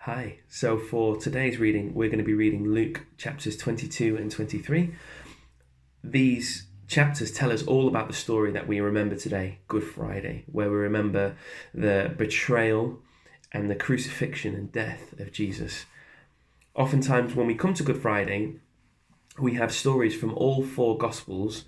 Hi. So for today's reading, we're going to be reading Luke chapters 22 and 23. These chapters tell us all about the story that we remember today, Good Friday, where we remember the betrayal and the crucifixion and death of Jesus. Oftentimes, when we come to Good Friday, we have stories from all four Gospels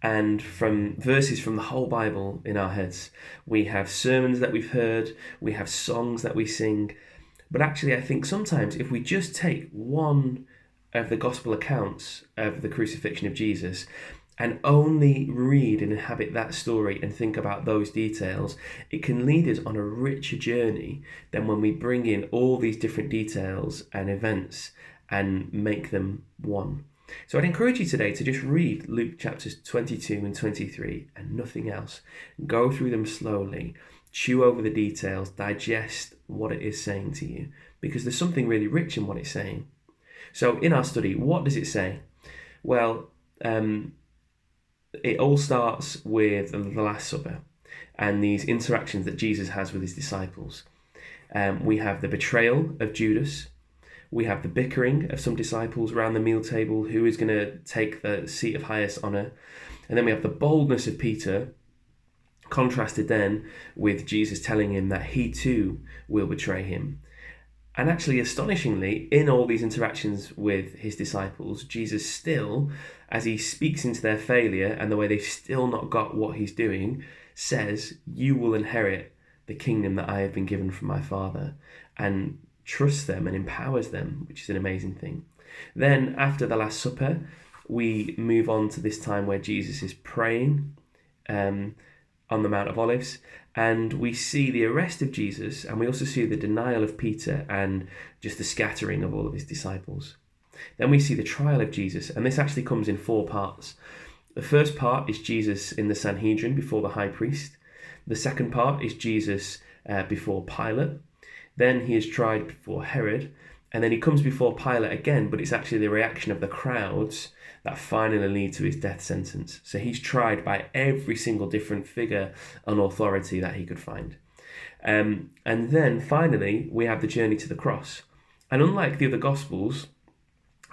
and from verses from the whole Bible in our heads. We have sermons that we've heard, we have songs that we sing. But actually, I think sometimes if we just take one of the gospel accounts of the crucifixion of Jesus and only read and inhabit that story and think about those details, it can lead us on a richer journey than when we bring in all these different details and events and make them one. So I'd encourage you today to just read Luke chapters 22 and 23 and nothing else. Go through them slowly, chew over the details, digest what it is saying to you, because there's something really rich in what it's saying. So in our study, what does it say? Well, it all starts with the Last Supper and these interactions that Jesus has with his disciples. We have the betrayal of Judas. We have the bickering of some disciples around the meal table, who is going to take the seat of highest honour. And then we have the boldness of Peter, contrasted then with Jesus telling him that he too will betray him. And actually, astonishingly, in all these interactions with his disciples, Jesus still, as he speaks into their failure and the way they've still not got what he's doing, says, "You will inherit the kingdom that I have been given from my Father," and trusts them and empowers them, which is an amazing thing. Then, after the Last Supper, we move on to this time where Jesus is praying on the Mount of Olives, and we see the arrest of Jesus, and we also see the denial of Peter and just the scattering of all of his disciples. Then we see the trial of Jesus, and this actually comes in four parts. The first part is Jesus in the Sanhedrin before the high priest. The second part is Jesus before Pilate. Then he is tried before Herod, and then he comes before Pilate again, but it's actually the reaction of the crowds that finally lead to his death sentence. So he's tried by every single different figure and authority that he could find. And then finally, we have the journey to the cross. And unlike the other Gospels,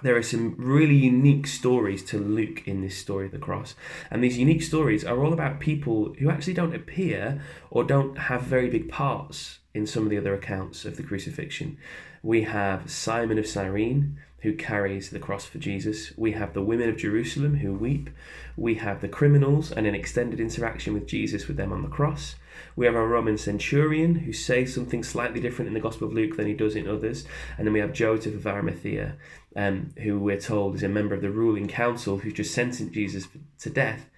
there are some really unique stories to Luke in this story of the cross. And these unique stories are all about people who actually don't appear or don't have very big parts in some of the other accounts of the crucifixion. We have Simon of Cyrene, who carries the cross for Jesus. We have the women of Jerusalem who weep. We have the criminals and an extended interaction with Jesus with them on the cross. We have a Roman centurion who says something slightly different in the Gospel of Luke than he does in others. And then we have Joseph of Arimathea, who we're told is a member of the ruling council who just sentenced Jesus to death,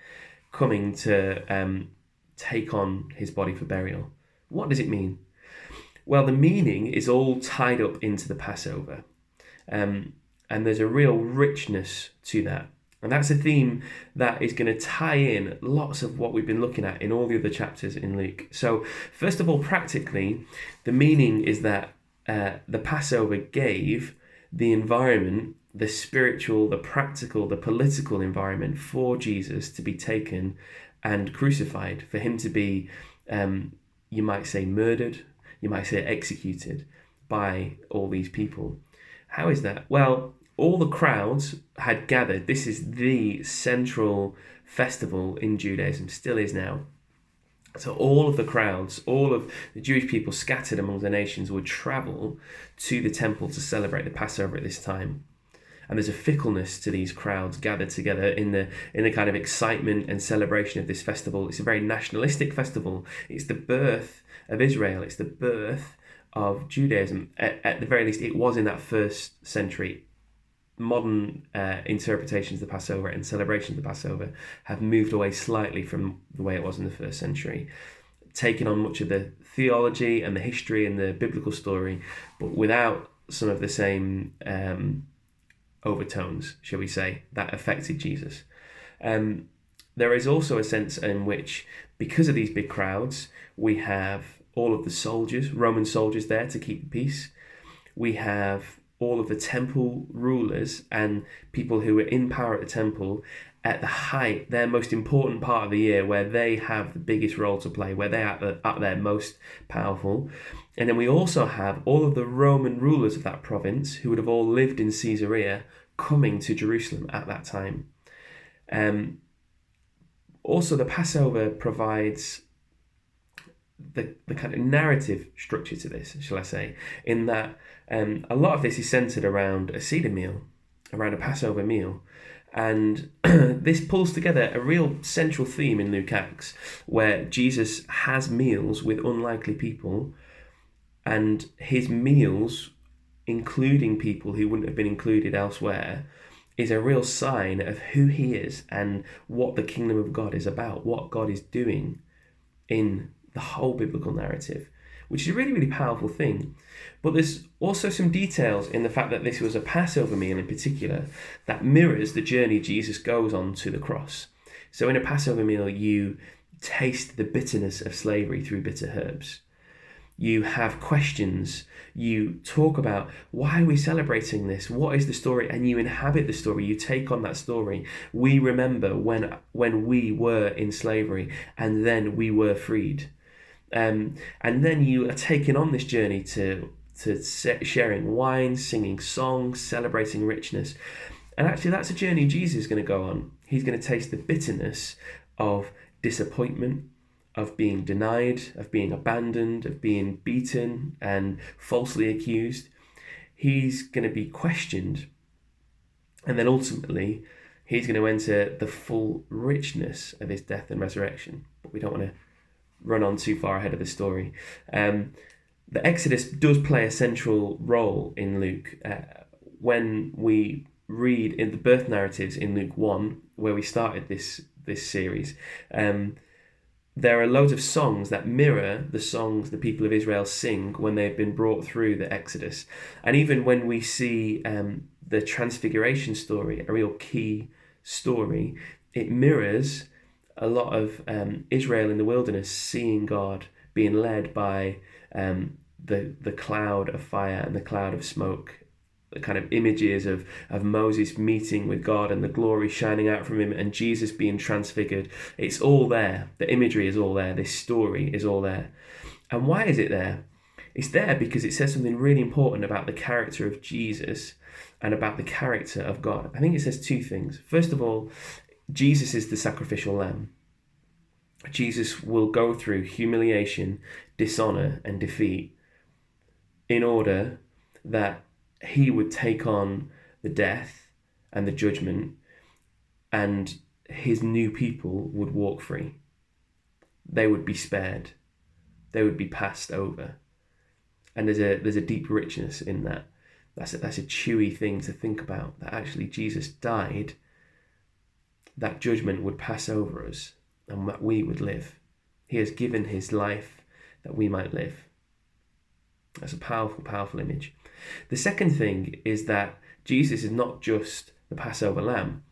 coming to take on his body for burial. What does it mean? Well, the meaning is all tied up into the Passover. And there's a real richness to that. And that's a theme that is going to tie in lots of what we've been looking at in all the other chapters in Luke. So, first of all, practically, the meaning is that the Passover gave the environment, the spiritual, the practical, the political environment for Jesus to be taken and crucified, for him to be, you might say, murdered, you might say executed by all these people. How is that? Well, all the crowds had gathered. This is the central festival in Judaism, still is now. So all of the crowds, all of the Jewish people scattered among the nations would travel to the temple to celebrate the Passover at this time. And there's a fickleness to these crowds gathered together in the kind of excitement and celebration of this festival. It's a very nationalistic festival. It's the birth of Israel. It's the birth of Judaism. At the very least, it was in that first century. Modern interpretations of the Passover and celebrations of the Passover have moved away slightly from the way it was in the first century, taking on much of the theology and the history and the biblical story, but without some of the same overtones, shall we say, that affected Jesus. There is also a sense in which, because of these big crowds, we have all of the soldiers, Roman soldiers, there to keep the peace. We have all of the temple rulers and people who were in power at the temple at the height, their most important part of the year, where they have the biggest role to play, where they are at their most powerful. And then we also have all of the Roman rulers of that province who would have all lived in Caesarea coming to Jerusalem at that time. Also, the Passover provides the kind of narrative structure to this, shall I say, in that a lot of this is centered around a Seder meal, around a Passover meal. And this pulls together a real central theme in Luke Acts, where Jesus has meals with unlikely people, and his meals, including people who wouldn't have been included elsewhere, is a real sign of who he is and what the kingdom of God is about, what God is doing in the whole biblical narrative, which is a really, really powerful thing. But there's also some details in the fact that this was a Passover meal in particular that mirrors the journey Jesus goes on to the cross. So in a Passover meal, you taste the bitterness of slavery through bitter herbs. You have questions. You talk about, why are we celebrating this? What is the story? And you inhabit the story. You take on that story. We remember when we were in slavery and then we were freed. And then you are taking on this journey to sharing wine, singing songs, celebrating richness. And actually, that's a journey Jesus is going to go on. He's going to taste the bitterness of disappointment, of being denied, of being abandoned, of being beaten and falsely accused. He's going to be questioned. And then ultimately, he's going to enter the full richness of his death and resurrection. But we don't want to run on too far ahead of the story. The Exodus does play a central role in Luke. When we read in the birth narratives in Luke 1, where we started this series, there are loads of songs that mirror the songs the people of Israel sing when they've been brought through the Exodus. And even when we see the Transfiguration story, a real key story, it mirrors a lot of Israel in the wilderness seeing God, being led by the cloud of fire and the cloud of smoke, the kind of images of Moses meeting with God and the glory shining out from him and Jesus being transfigured. It's all there. The imagery is all there. This story is all there. And why is it there? It's there because it says something really important about the character of Jesus and about the character of God. I think it says two things. First of all, Jesus is the sacrificial lamb. Jesus will go through humiliation, dishonor, and defeat in order that he would take on the death and the judgment, and his new people would walk free. They would be spared. They would be passed over. And there's a deep richness in that. That's a chewy thing to think about, that actually Jesus died, that judgment would pass over us and that we would live. He has given his life that we might live. That's a powerful, powerful image. The second thing is that Jesus is not just the Passover lamb.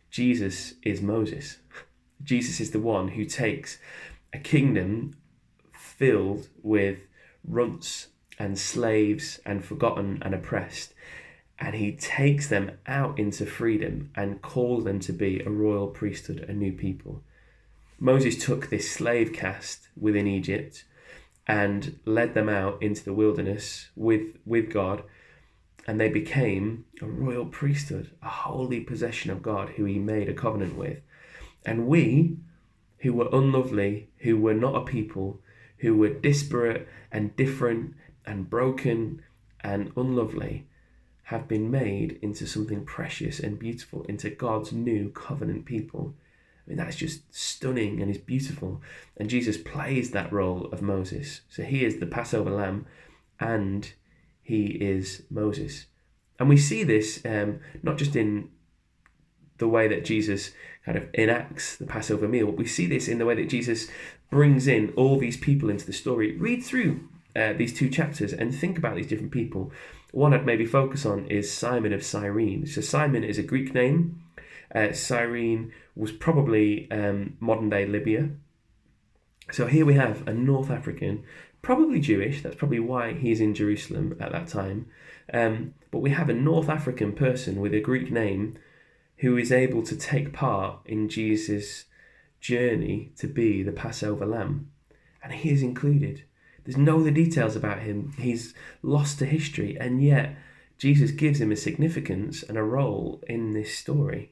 Jesus is Moses. Jesus is the one who takes a kingdom filled with runts and slaves and forgotten and oppressed, and he takes them out into freedom and calls them to be a royal priesthood, a new people. Moses took this slave caste within Egypt and led them out into the wilderness with God, and they became a royal priesthood, a holy possession of God who he made a covenant with. And we, who were unlovely, who were not a people, who were disparate and different and broken and unlovely, have been made into something precious and beautiful, into God's new covenant people. I mean, that's just stunning and is beautiful. And Jesus plays that role of Moses. So he is the Passover lamb and he is Moses. And we see this not just in the way that Jesus kind of enacts the Passover meal, but we see this in the way that Jesus brings in all these people into the story. Read through these two chapters and think about these different people. One I'd maybe focus on is Simon of Cyrene. So Simon is a Greek name. Cyrene was probably modern-day Libya. So here we have a North African, probably Jewish. That's probably why he's in Jerusalem at that time. But we have a North African person with a Greek name who is able to take part in Jesus' journey to be the Passover lamb. And he is included There's no other details about him. He's lost to history, and yet Jesus gives him a significance and a role in this story.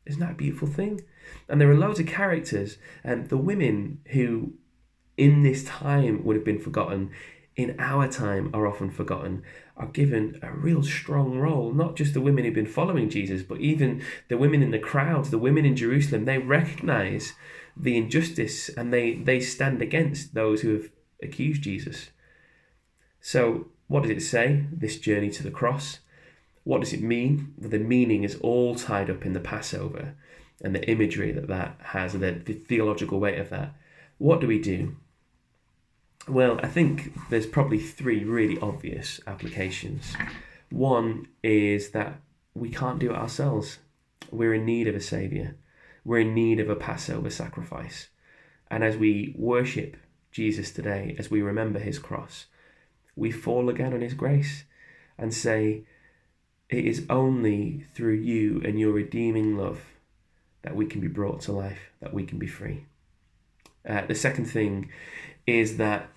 Isn't that a beautiful thing? And there are loads of characters, and the women who in this time would have been forgotten, in our time are often forgotten, are given a real strong role. Not just the women who've been following Jesus, but even the women in the crowds, the women in Jerusalem. They recognize the injustice, and they stand against those who have accused Jesus. So what does it say, this journey to the cross? What does it mean? Well, the meaning is all tied up in the Passover and the imagery that has, the theological weight of that. What do we do? Well, I think there's probably three really obvious applications. One is that we can't do it ourselves. We're in need of a saviour. We're in need of a Passover sacrifice. And as we worship Jesus today, as we remember his cross, we fall again on his grace and say, it is only through you and your redeeming love that we can be brought to life, that we can be free. The second thing is that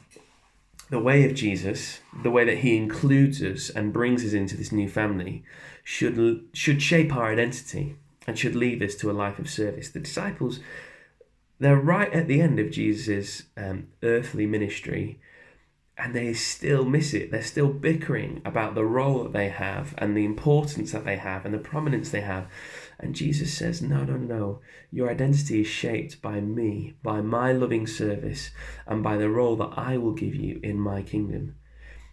the way of Jesus, the way that he includes us and brings us into this new family, should shape our identity and should lead us to a life of service. The disciples, they're right at the end of Jesus' earthly ministry, and they still miss it. They're still bickering about the role that they have and the importance that they have and the prominence they have. And Jesus says, no. Your identity is shaped by me, by my loving service, and by the role that I will give you in my kingdom.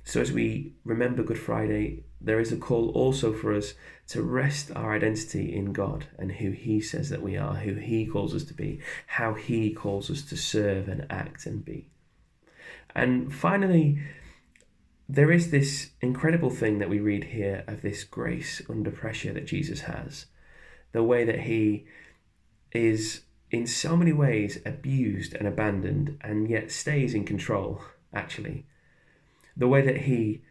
So as we remember Good Friday, there is a call also for us to rest our identity in God and who he says that we are, who he calls us to be, how he calls us to serve and act and be. And finally, there is this incredible thing that we read here of this grace under pressure that Jesus has. The way that he is in so many ways abused and abandoned and yet stays in control, actually. The way that he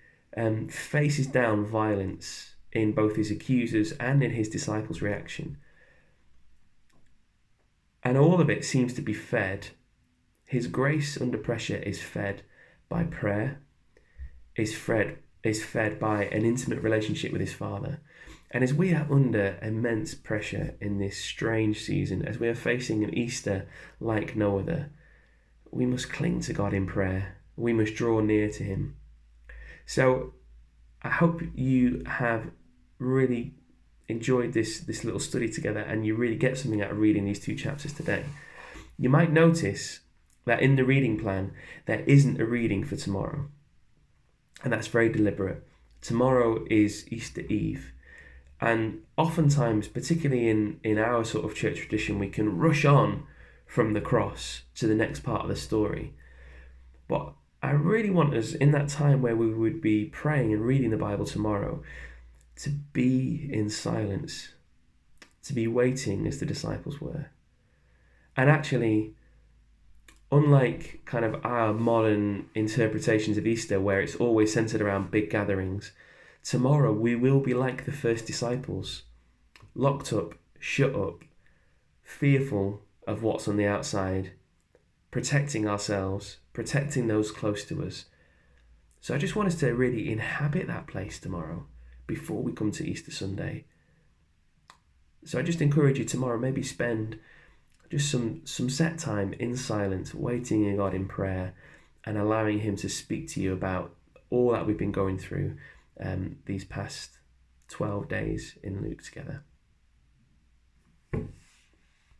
faces down violence in both his accusers and in his disciples' reaction. And all of it seems to be fed. His grace under pressure is fed by prayer, is fed by an intimate relationship with his Father. And as we are under immense pressure in this strange season, as we are facing an Easter like no other, we must cling to God in prayer. We must draw near to him. So I hope you have really enjoyed this little study together and you really get something out of reading these two chapters today. You might notice that in the reading plan, there isn't a reading for tomorrow. And that's very deliberate. Tomorrow is Easter Eve. And oftentimes, particularly in our sort of church tradition, we can rush on from the cross to the next part of the story. But I really want us, in that time where we would be praying and reading the Bible tomorrow, to be in silence, to be waiting as the disciples were. And actually, unlike kind of our modern interpretations of Easter, where it's always centered around big gatherings, tomorrow we will be like the first disciples, locked up, shut up, fearful of what's on the outside, protecting ourselves, protecting those close to us. So I just want us to really inhabit that place tomorrow before we come to Easter Sunday. So I just encourage you tomorrow, maybe spend just some set time in silence, waiting in God in prayer and allowing him to speak to you about all that we've been going through these past 12 days in Luke together.